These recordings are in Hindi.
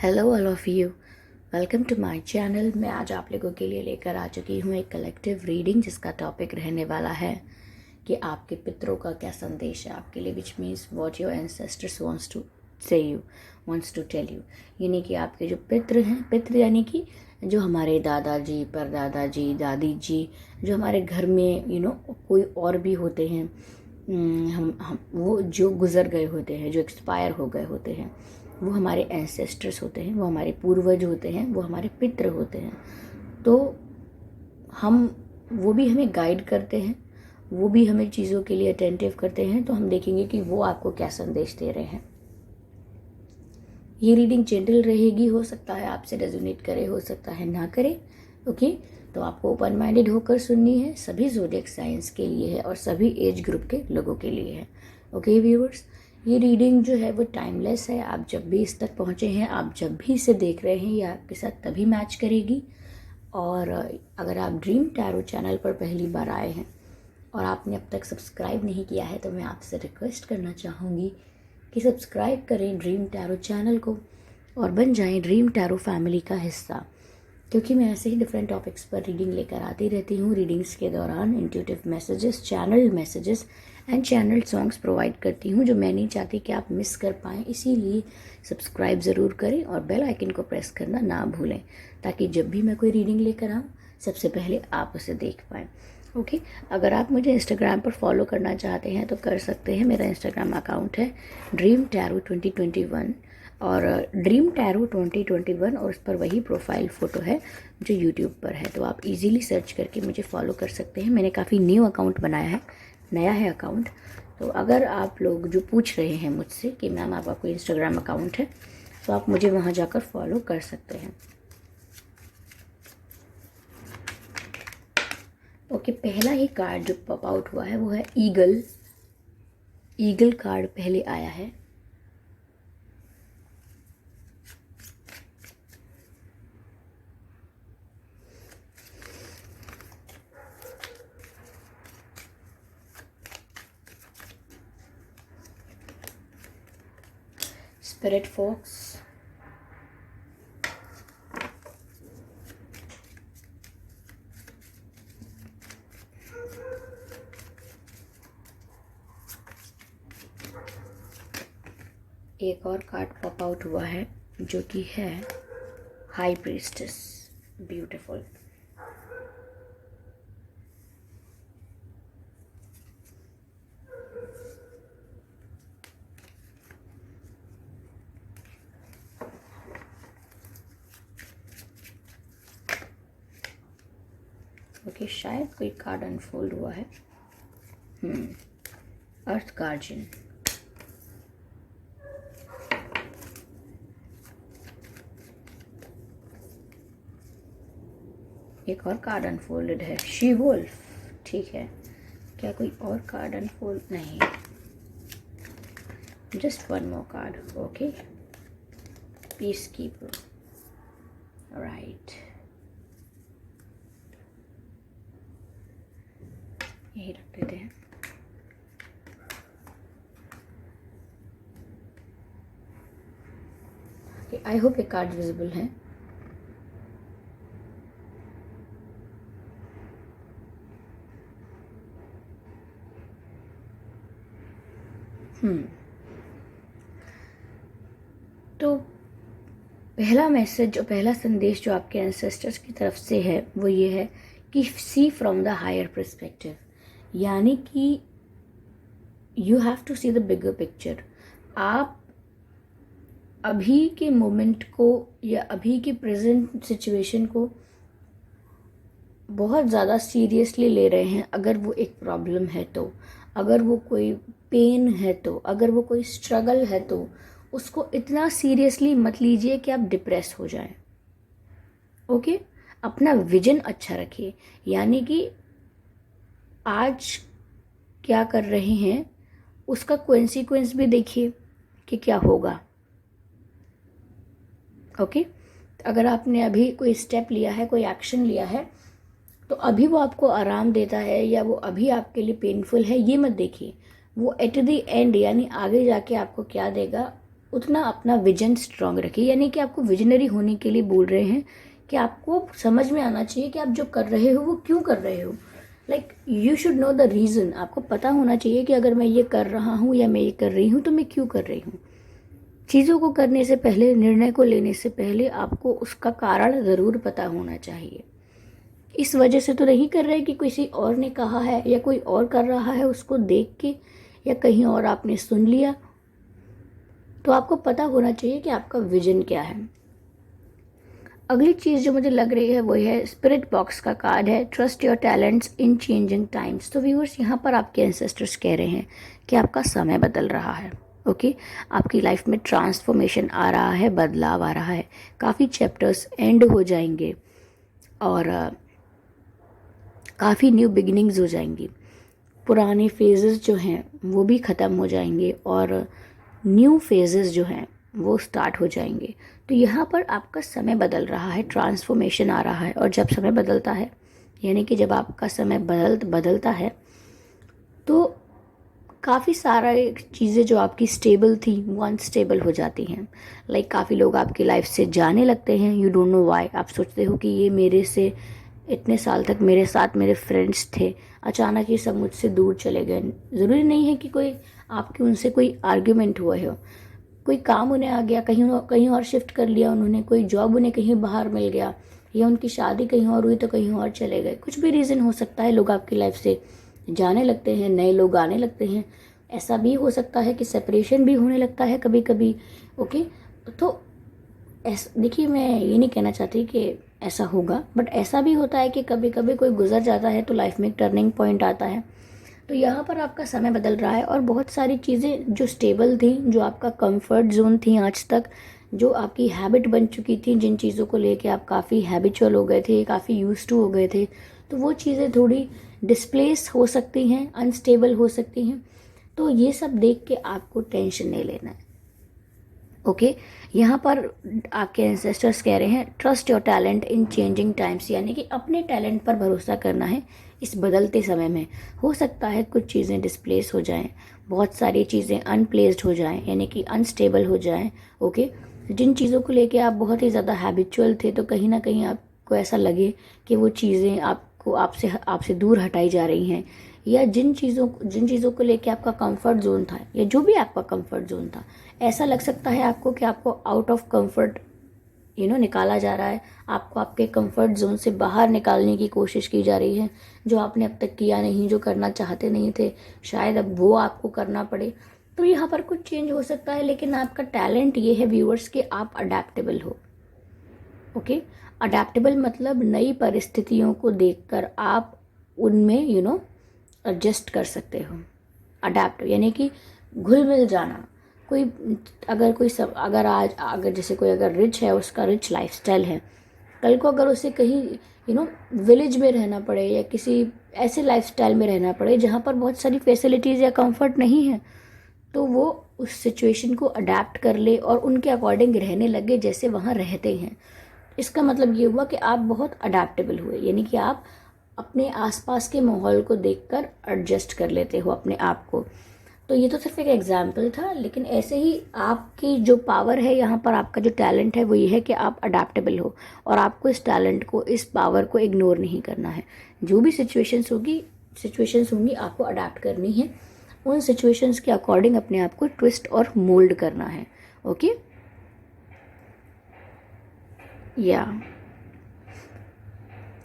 Hello all of you, welcome to my channel. मैं आज आप लोगों के लिए लेकर आ चुकी हूँ एक कलेक्टिव रीडिंग जिसका टॉपिक रहने वाला है कि आपके पितरों का क्या संदेश है आपके लिए, which means what your ancestors wants to say you, wants to tell you. यानी कि आपके जो पितृ हैं, पितृ यानी कि जो हमारे दादाजी, परदादाजी, दादी जी, जो हमारे घर में कोई और भी होते हैं, हम वो जो गुज़र गए होते हैं, जो एक्सपायर हो गए होते हैं, वो हमारे एंसेस्टर्स होते हैं, वो हमारे पूर्वज होते हैं, वो हमारे पितृ होते हैं। तो हम वो भी हमें गाइड करते हैं, वो भी हमें चीज़ों के लिए अटेंटिव करते हैं। तो हम देखेंगे कि वो आपको क्या संदेश दे रहे हैं। ये रीडिंग जनरल रहेगी, हो सकता है आपसे रेजोनेट करे, हो सकता है ना करे। ओके, तो आपको ओपन माइंडेड होकर सुननी है। सभी ज़ोडिएक साइंस के लिए है और सभी एज ग्रुप के लोगों के लिए है। ओके व्यूअर्स, ये रीडिंग जो है वो टाइमलेस है। आप जब भी इस तक पहुँचे हैं, आप जब भी इसे देख रहे हैं, ये आपके साथ तभी मैच करेगी। और अगर आप ड्रीम टैरो चैनल पर पहली बार आए हैं और आपने अब तक सब्सक्राइब नहीं किया है, तो मैं आपसे रिक्वेस्ट करना चाहूँगी कि सब्सक्राइब करें ड्रीम टैरो चैनल को और बन जाएं ड्रीम टैरो फैमिली का हिस्सा, क्योंकि मैं ऐसे ही डिफरेंट टॉपिक्स पर रीडिंग लेकर आती रहती हूँ। रीडिंग्स के दौरान intuitive messages and channel songs provide करती हूँ, जो मैं नहीं चाहती कि आप मिस कर पाएँ। इसीलिए सब्सक्राइब ज़रूर करें और बेल आइकन को प्रेस करना ना भूलें, ताकि जब भी मैं कोई रीडिंग लेकर आऊँ, सबसे पहले आप उसे देख पाएँ। ओके, अगर आप मुझे इंस्टाग्राम पर फॉलो करना चाहते हैं तो कर सकते हैं। मेरा इंस्टाग्राम अकाउंट है ड्रीम टैरो 2021 और ड्रीम टैरो 2021, और उस पर वही प्रोफाइल फ़ोटो है जो यूट्यूब पर है। तो आप इजीली सर्च करके मुझे फॉलो कर सकते हैं। मैंने काफ़ी न्यू अकाउंट बनाया है, नया है अकाउंट। तो अगर आप लोग जो पूछ रहे हैं मुझसे कि मैम आपका कोई इंस्टाग्राम अकाउंट है, तो आप मुझे वहाँ जाकर फॉलो कर सकते हैं। ओके, पहला ही कार्ड जो पॉप आउट हुआ है वो है ईगल। ईगल कार्ड पहले आया है। स्पिरिट फॉक्स, एक और कार्ड पॉप आउट हुआ है जो कि है हाई प्रीस्टेस। ब्यूटीफुल। ओके, शायद कोई कार्ड अनफोल्ड हुआ है। Earth guardian. एक और कार्ड अनफोल्डेड है, शी वुल्फ। ठीक है, क्या कोई और कार्ड अनफोल्ड? नहीं, just one more card. Okay, piece keeper. Right, यही रख देते हैं। आई होप ये कार्ड विजिबल है। तो पहला मैसेज और पहला संदेश जो आपके एंसेस्टर्स की तरफ से है वो ये है कि see from the higher perspective, यानी कि you have to see the bigger picture. आप अभी के मोमेंट को या अभी के प्रेजेंट सिचुएशन को बहुत ज़्यादा सीरियसली ले रहे हैं। अगर वो एक प्रॉब्लम है तो, अगर वो कोई पेन है तो, अगर वो कोई स्ट्रगल है तो उसको इतना सीरियसली मत लीजिए कि आप डिप्रेस हो जाएं। ओके, अपना विजन अच्छा रखिए, यानी कि आज क्या कर रहे हैं उसका कॉन्सिक्वेंस भी देखिए कि क्या होगा। ओके, अगर आपने अभी कोई स्टेप लिया है, कोई एक्शन लिया है, तो अभी वो आपको आराम देता है या वो अभी आपके लिए पेनफुल है, ये मत देखिए। वो एट द एंड यानी आगे जाके आपको क्या देगा उतना अपना विजन स्ट्रांग रखिए। यानी कि आपको विजनरी होने के लिए बोल रहे हैं कि आपको समझ में आना चाहिए कि आप जो कर रहे हो वो क्यों कर रहे हो। Like you should know the reason. आपको पता होना चाहिए कि अगर मैं ये कर रहा हूँ या मैं ये कर रही हूँ तो मैं क्यों कर रही हूँ। चीज़ों को करने से पहले, निर्णय को लेने से पहले आपको उसका कारण ज़रूर पता होना चाहिए। इस वजह से तो नहीं कर रहे कि किसी और ने कहा है या कोई और कर रहा है उसको देख के, या कहीं और आपने सुन लिया। तो आपको पता होना चाहिए कि आपका विजन क्या है। अगली चीज़ जो मुझे लग रही है वो है स्पिरिट बॉक्स का कार्ड है, trust your talents in changing times. तो व्यूअर्स, यहाँ पर आपके एंसेस्टर्स कह रहे हैं कि आपका समय बदल रहा है। ओके, आपकी लाइफ में ट्रांसफॉर्मेशन आ रहा है, बदलाव आ रहा है। काफ़ी चैप्टर्स एंड हो जाएंगे और काफ़ी न्यू बिगिनिंग्स हो जाएंगी। पुराने फेजेस जो हैं वो भी ख़त्म हो जाएंगे और न्यू फेजेस जो हैं वो स्टार्ट हो जाएंगे। तो यहाँ पर आपका समय बदल रहा है, ट्रांसफॉर्मेशन आ रहा है। और जब समय बदलता है, यानी कि जब आपका समय बदलता है, तो काफ़ी सारा चीज़ें जो आपकी स्टेबल थी वो अनस्टेबल हो जाती हैं। लाइक काफ़ी लोग आपकी लाइफ से जाने लगते हैं, यू डोंट नो व्हाई। आप सोचते हो कि ये मेरे से इतने साल तक मेरे साथ मेरे फ्रेंड्स थे, अचानक ये सब मुझसे दूर चले गए। ज़रूरी नहीं है कि कोई आपकी उनसे कोई आर्ग्यूमेंट हुआ हो, कोई काम उन्हें आ गया, कहीं और शिफ्ट कर लिया उन्होंने, कोई जॉब उन्हें कहीं बाहर मिल गया, या उनकी शादी कहीं और हुई तो कहीं और चले गए। कुछ भी रीज़न हो सकता है, लोग आपकी लाइफ से जाने लगते हैं, नए लोग आने लगते हैं। ऐसा भी हो सकता है कि सेपरेशन भी होने लगता है कभी कभी। ओके, तो देखिए, मैं ये नहीं कहना चाहती कि ऐसा होगा, बट ऐसा भी होता है कि कभी कभी कोई गुजर जाता है तो लाइफ में एक टर्निंग पॉइंट आता है। तो यहाँ पर आपका समय बदल रहा है और बहुत सारी चीज़ें जो स्टेबल थी, जो आपका कंफर्ट जोन थी आज तक, जो आपकी हैबिट बन चुकी थी, जिन चीज़ों को लेके आप काफ़ी हैबिचुअल हो गए थे, काफ़ी यूज्ड टू हो गए थे, तो वो चीज़ें थोड़ी डिस्प्लेस हो सकती हैं, अनस्टेबल हो सकती हैं। तो ये सब देख के आपको टेंशन नहीं लेना है। ओके, यहाँ पर आपके एंसेस्टर्स कह रहे हैं trust your talent in changing times. यानी कि अपने टैलेंट पर भरोसा करना है इस बदलते समय में। हो सकता है कुछ चीज़ें डिस्प्लेस हो जाएं, बहुत सारी चीज़ें अनप्लेस्ड हो जाएं, यानी कि अनस्टेबल हो जाएं। ओके, जिन चीज़ों को लेके आप बहुत ही ज़्यादा हैबिचुअल थे, तो कहीं ना कहीं आपको ऐसा लगे कि वो चीज़ें आपको आपसे आपसे दूर हटाई जा रही हैं, या जिन चीज़ों को लेके आपका कंफर्ट जोन था, या जो भी आपका कंफर्ट जोन था, ऐसा लग सकता है आपको कि आपको आउट ऑफ कंफर्ट निकाला जा रहा है। आपको आपके कंफर्ट जोन से बाहर निकालने की कोशिश की जा रही है। जो आपने अब तक किया नहीं, जो करना चाहते नहीं थे, शायद अब वो आपको करना पड़े। तो यहाँ पर कुछ चेंज हो सकता है, लेकिन आपका टैलेंट ये है व्यूअर्स कि आप अडेप्टेबल हो। ओके, अडेप्टेबल मतलब नई परिस्थितियों को देखकर आप उनमें एडजस्ट कर सकते हो। अडेप्ट यानी कि घुल मिल जाना। कोई अगर जैसे कोई अगर रिच है, उसका रिच लाइफस्टाइल है, कल को अगर उसे कहीं विलेज में रहना पड़े या किसी ऐसे लाइफस्टाइल में रहना पड़े जहाँ पर बहुत सारी फैसिलिटीज़ या कंफर्ट नहीं है, तो वो उस सिचुएशन को अडेप्ट कर ले और उनके अकॉर्डिंग रहने लगे जैसे वहाँ रहते हैं। इसका मतलब ये हुआ कि आप बहुत अडेप्टेबल हुए, यानी कि आप अपने आसपास के माहौल को देखकर एडजस्ट कर लेते हो अपने आप को। तो ये तो सिर्फ एक एग्जाम्पल था, लेकिन ऐसे ही आपकी जो पावर है यहाँ पर, आपका जो टैलेंट है वो ये है कि आप अडेप्टेबल हो, और आपको इस टैलेंट को, इस पावर को इग्नोर नहीं करना है। जो भी सिचुएशंस होंगी आपको अडेप्ट करनी है, उन सिचुएशंस के अकॉर्डिंग अपने आप को ट्विस्ट और मोल्ड करना है। ओके, या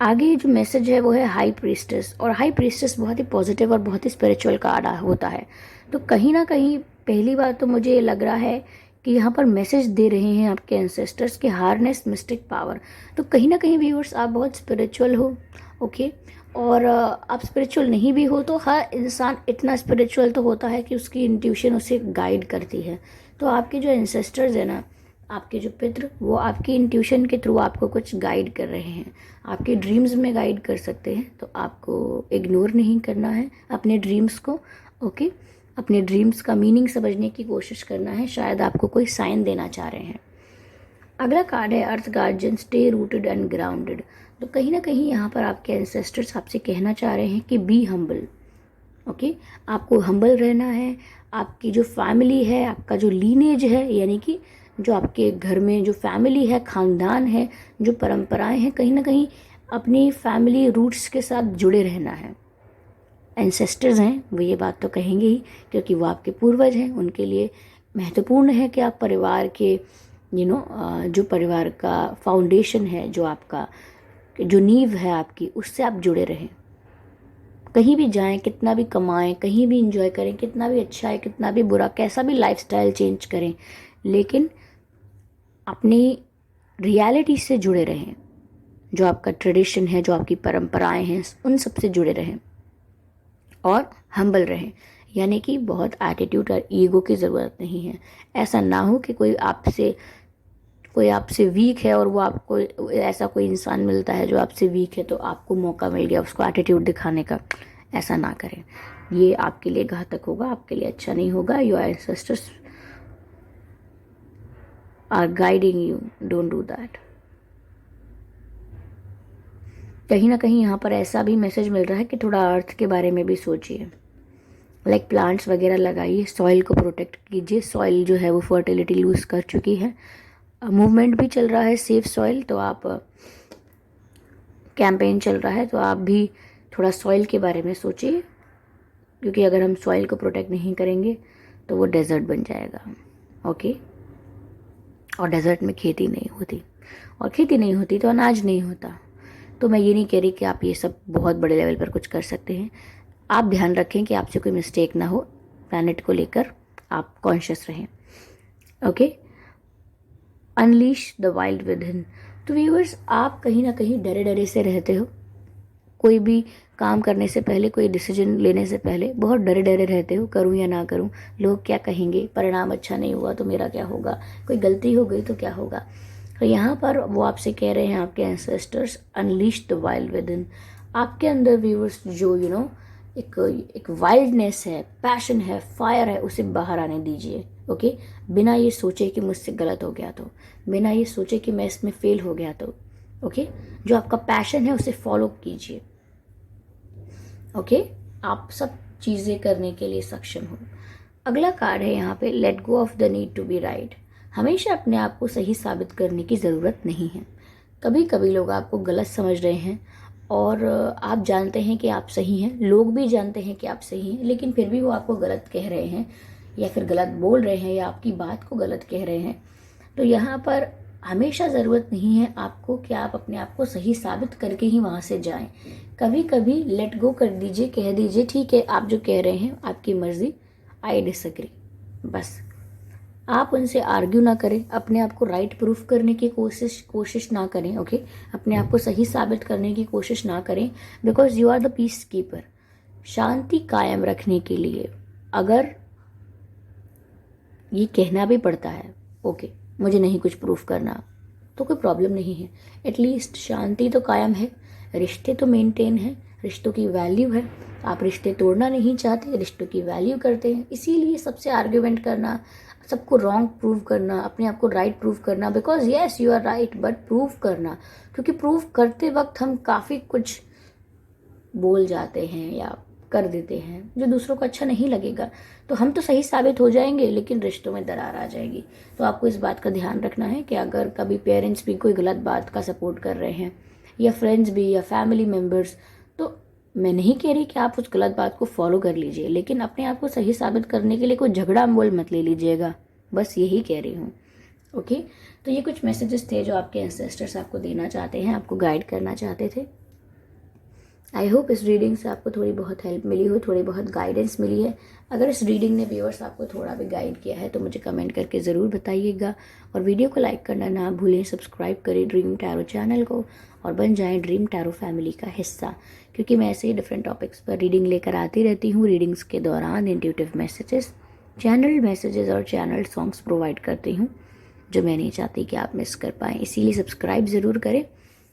आगे जो मैसेज है वो है हाई प्रीस्टेस। और हाई प्रीस्टेस बहुत ही पॉजिटिव और बहुत ही स्पिरिचुअल कार्ड होता है। तो कहीं ना कहीं पहली बात तो मुझे ये लग रहा है कि यहाँ पर मैसेज दे रहे हैं आपके एंसेस्टर्स के हार्नेस मिस्टिक पावर। तो कहीं ना कहीं व्यूअर्स, आप बहुत स्पिरिचुअल हो। ओके, और आप स्पिरिचुअल नहीं भी हो तो हर इंसान इतना स्पिरिचुअल तो होता है कि उसकी इंट्यूशन उसे गाइड करती है। तो आपके जो एंसेस्टर्स हैं ना, आपके जो पितृ, वो आपकी इंट्यूशन के थ्रू आपको कुछ गाइड कर रहे हैं, आपके ड्रीम्स में गाइड कर सकते हैं। तो आपको इग्नोर नहीं करना है अपने ड्रीम्स को। ओके, अपने ड्रीम्स का मीनिंग समझने की कोशिश करना है, शायद आपको कोई साइन देना चाह रहे हैं। अगला कार्ड है earth guardian, stay rooted and grounded. तो कहीं ना कहीं यहाँ पर आपके एंसेस्टर्स आपसे कहना चाह रहे हैं कि बी हम्बल। ओके, आपको हम्बल रहना है, आपकी जो फैमिली है, आपका जो लीनेज है, यानी कि जो आपके घर में जो फैमिली है, ख़ानदान है, जो परंपराएं हैं, कहीं ना कहीं अपनी फैमिली रूट्स के साथ जुड़े रहना है। एंसेस्टर्स हैं वो ये बात तो कहेंगे ही, क्योंकि वो आपके पूर्वज हैं। उनके लिए महत्वपूर्ण है कि आप परिवार के जो परिवार का फाउंडेशन है, जो आपका जो नींव है आपकी, उससे आप जुड़े रहें। कहीं भी जाएं, कितना भी कमाएं, कहीं भी इंजॉय करें, कितना भी अच्छा है, कितना भी बुरा, कैसा भी लाइफस्टाइल चेंज करें, लेकिन अपनी रियलिटी से जुड़े रहें। जो आपका ट्रेडिशन है, जो आपकी परंपराएं हैं, उन सब से जुड़े रहें और हम्बल रहें। यानी कि बहुत एटीट्यूड और ईगो की ज़रूरत नहीं है। ऐसा ना हो कि कोई आपसे वीक है और वो आपको, ऐसा कोई इंसान मिलता है जो आपसे वीक है तो आपको मौका मिल गया उसको एटीट्यूड दिखाने का। ऐसा ना करें, ये आपके लिए घातक होगा, आपके लिए अच्छा नहीं होगा। Your ancestors are guiding you, don't do that. कहीं ना कहीं यहाँ पर ऐसा भी मैसेज मिल रहा है कि थोड़ा अर्थ के बारे में भी सोचिए। लाइक प्लांट्स वगैरह लगाइए, सॉइल को प्रोटेक्ट कीजिए। सॉइल जो है वो फर्टिलिटी लूज़ कर चुकी है। मूवमेंट भी चल रहा है सेफ सॉइल, तो आप कैंपेन चल रहा है, तो आप भी थोड़ा सॉइल के बारे में सोचिए, क्योंकि अगर हम सॉइल को प्रोटेक्ट नहीं करेंगे तो वो डेजर्ट बन जाएगा। ओके, और डेजर्ट में खेती नहीं होती, और खेती नहीं होती तो अनाज नहीं होता। तो मैं ये नहीं कह रही कि आप ये सब बहुत बड़े लेवल पर कुछ कर सकते हैं। आप ध्यान रखें कि आपसे कोई मिस्टेक ना हो, प्लैनेट को लेकर आप कॉन्शियस रहें। Okay, unleash the wild with हिन। तो व्यूअर्स, आप कहीं ना कहीं डरे डरे से रहते हो। कोई भी काम करने से पहले, कोई डिसीजन लेने से पहले बहुत डरे डरे रहते हो, करूं या ना करूं, लोग क्या कहेंगे, परिणाम अच्छा नहीं हुआ तो मेरा क्या होगा, कोई गलती हो गई तो क्या होगा। तो यहाँ पर वो आपसे कह रहे हैं, आपके ancestors, unleash the wild with in. आपके अंदर व्यूअर्स जो एक वाइल्डनेस है, पैशन है, फायर है, उसे बाहर आने दीजिए। ओके, बिना ये सोचे कि मुझसे गलत हो गया तो, बिना ये सोचे कि मैं इसमें फेल हो गया तो। ओके, जो आपका पैशन है उसे फॉलो कीजिए। ओके, आप सब चीज़ें करने के लिए सक्षम हो। अगला कार्ड है यहाँ पे, let go of the need to be right. हमेशा अपने आप को सही साबित करने की ज़रूरत नहीं है। कभी कभी लोग आपको गलत समझ रहे हैं और आप जानते हैं कि आप सही हैं, लोग भी जानते हैं कि आप सही हैं, लेकिन फिर भी वो आपको गलत कह रहे हैं या फिर गलत बोल रहे हैं या आपकी बात को गलत कह रहे हैं। तो यहाँ पर हमेशा ज़रूरत नहीं है आपको कि आप अपने आप को सही साबित करके ही वहाँ से जाएं। कभी कभी लेट गो कर दीजिए, कह दीजिए ठीक है, आप जो कह रहे हैं आपकी मर्जी, आई डिसएग्री। बस आप उनसे आर्ग्यू ना करें, अपने आप को राइट प्रूफ करने की कोशिश ना करें। ओके, अपने आप को सही साबित करने की कोशिश ना करें, because you are the peacekeeper. शांति कायम रखने के लिए अगर ये कहना भी पड़ता है, ओके मुझे नहीं कुछ प्रूफ करना, तो कोई प्रॉब्लम नहीं है। एटलीस्ट शांति तो कायम है, रिश्ते तो मेंटेन है, रिश्तों की वैल्यू है। आप रिश्ते तोड़ना नहीं चाहते, रिश्तों की वैल्यू करते हैं, इसीलिए सबसे आर्ग्यूमेंट करना, सबको रॉन्ग प्रूव करना, अपने आप को राइट प्रूव करना, because yes you are right, but prove करना, क्योंकि प्रूव करते वक्त हम काफ़ी कुछ बोल जाते हैं या कर देते हैं जो दूसरों को अच्छा नहीं लगेगा। तो हम तो सही साबित हो जाएंगे लेकिन रिश्तों में दरार आ जाएगी। तो आपको इस बात का ध्यान रखना है कि अगर कभी पेरेंट्स भी कोई गलत बात का सपोर्ट कर रहे हैं या फ्रेंड्स भी या फैमिली मेम्बर्स, तो मैं नहीं कह रही कि आप उस गलत बात को फॉलो कर लीजिए, लेकिन अपने आप को सही साबित करने के लिए कोई झगड़ा मोल मत ले लीजिएगा, बस यही कह रही हूँ। ओके, तो ये कुछ मैसेजेस थे जो आपके एंसेस्टर्स आपको देना चाहते हैं, आपको गाइड करना चाहते थे। आई होप इस रीडिंग से आपको थोड़ी बहुत हेल्प मिली हो, थोड़ी बहुत गाइडेंस मिली है। अगर इस रीडिंग ने व्यूअर्स आपको थोड़ा भी गाइड किया है तो मुझे कमेंट करके ज़रूर बताइएगा, और वीडियो को लाइक करना ना भूलें। सब्सक्राइब करें ड्रीम टैरो चैनल को और बन जाएं ड्रीम टैरो फैमिली का हिस्सा, क्योंकि मैं ऐसे ही डिफरेंट टॉपिक्स पर रीडिंग लेकर आती रहती हूँ। रीडिंग्स के दौरान इंट्यूटिव मैसेजेस, चैनल मैसेजेस और चैनल सॉन्ग्स प्रोवाइड करती हूँ जो मैं नहीं चाहती कि आप मिस कर पाएँ। इसीलिए सब्सक्राइब ज़रूर करें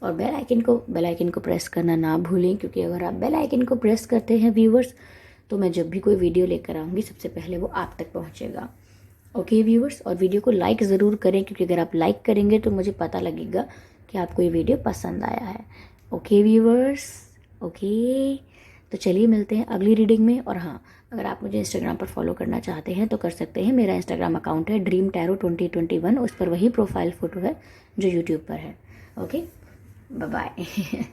और बेल आइकन को प्रेस करना ना भूलें, क्योंकि अगर आप बेल आइकन को प्रेस करते हैं व्यूवर्स, तो मैं जब भी कोई वीडियो लेकर आऊँगी सबसे पहले वो आप तक पहुँचेगा। ओके व्यूवर्स, और वीडियो को लाइक ज़रूर करें, क्योंकि अगर आप लाइक करेंगे तो मुझे पता लगेगा कि आपको ये वीडियो पसंद आया है। ओके व्यूवर्स, ओके, तो चलिए मिलते हैं अगली रीडिंग में। और हाँ, अगर आप मुझे इंस्टाग्राम पर फॉलो करना चाहते हैं तो कर सकते हैं। मेरा इंस्टाग्राम अकाउंट है ड्रीम टैरो 2021, उस पर वही प्रोफाइल फ़ोटो है जो यूट्यूब पर है। Okay, bye bye.